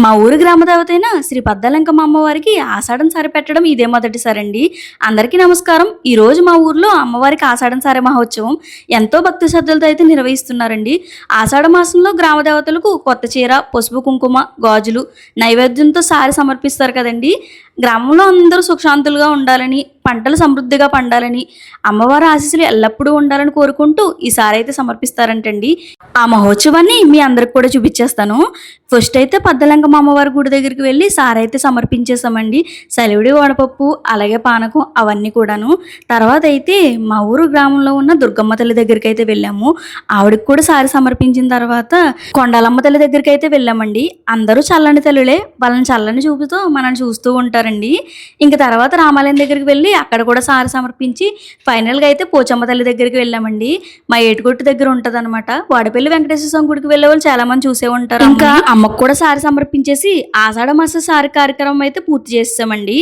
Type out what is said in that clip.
మా ఊరు గ్రామదేవత అయిన శ్రీ పద్దాలంకమ్మ అమ్మవారికి ఆషాఢం సారె పెట్టడం ఇదే మొదటిసారండి. అందరికీ నమస్కారం. ఈ రోజు మా ఊర్లో అమ్మవారికి ఆషాఢం సారె మహోత్సవం ఎంతో భక్తి శ్రద్ధలతో అయితే నిర్వహిస్తున్నారండి. ఆషాఢ మాసంలో గ్రామదేవతలకు కొత్త చీర, పసుపు కుంకుమ, గాజులు నైవేద్యంతో సారె సమర్పిస్తారు కదండి. గ్రామంలో అందరూ సుఖశాంతులుగా ఉండాలని, పంటలు సమృద్ధిగా పండాలని, అమ్మవారి ఆశీస్సులు ఎల్లప్పుడూ ఉండాలని కోరుకుంటూ ఈ సారె అయితే సమర్పిస్తారంటండి. ఆ మహోత్సవాన్ని మీ అందరికి కూడా చూపించేస్తాను. ఫస్ట్ అయితే పద్దలంకమ్మ అమ్మవారి గుడి దగ్గరికి వెళ్ళి సారె అయితే సమర్పించేసామండి. సలివిడి వడపప్పు అలాగే పానకం అవన్నీ కూడాను. తర్వాత అయితే మా ఊరు గ్రామంలో ఉన్న దుర్గమ్మ తల్లి దగ్గరికి అయితే వెళ్ళాము. ఆవిడకి కూడా సారె సమర్పించిన తర్వాత కొండాలమ్మ తల్లి దగ్గరికి అయితే వెళ్ళామండి. అందరూ చల్లని తల్లులే, వాళ్ళని చల్లని చూపుతో మనల్ని చూస్తూ ఉంటారండి. ఇంకా తర్వాత రామాలయం దగ్గరికి వెళ్ళి అక్కడ కూడా సారె సమర్పించి ఫైనల్గా అయితే పోచమ్మ తల్లి దగ్గరికి వెళ్ళామండి. మా ఏటుగొట్టు దగ్గర ఉంటది అనమాట. వాడపల్లి వెంకటేశ్వర స్వామి గుడికి వెళ్ళే వాళ్ళు చాలా మంది చూసే ఉంటారు. ఇంకా అమ్మకు కూడా సారె సమర్పించేసి ఆషాఢ మాస సారె కార్యక్రమం అయితే పూర్తి చేసామండి.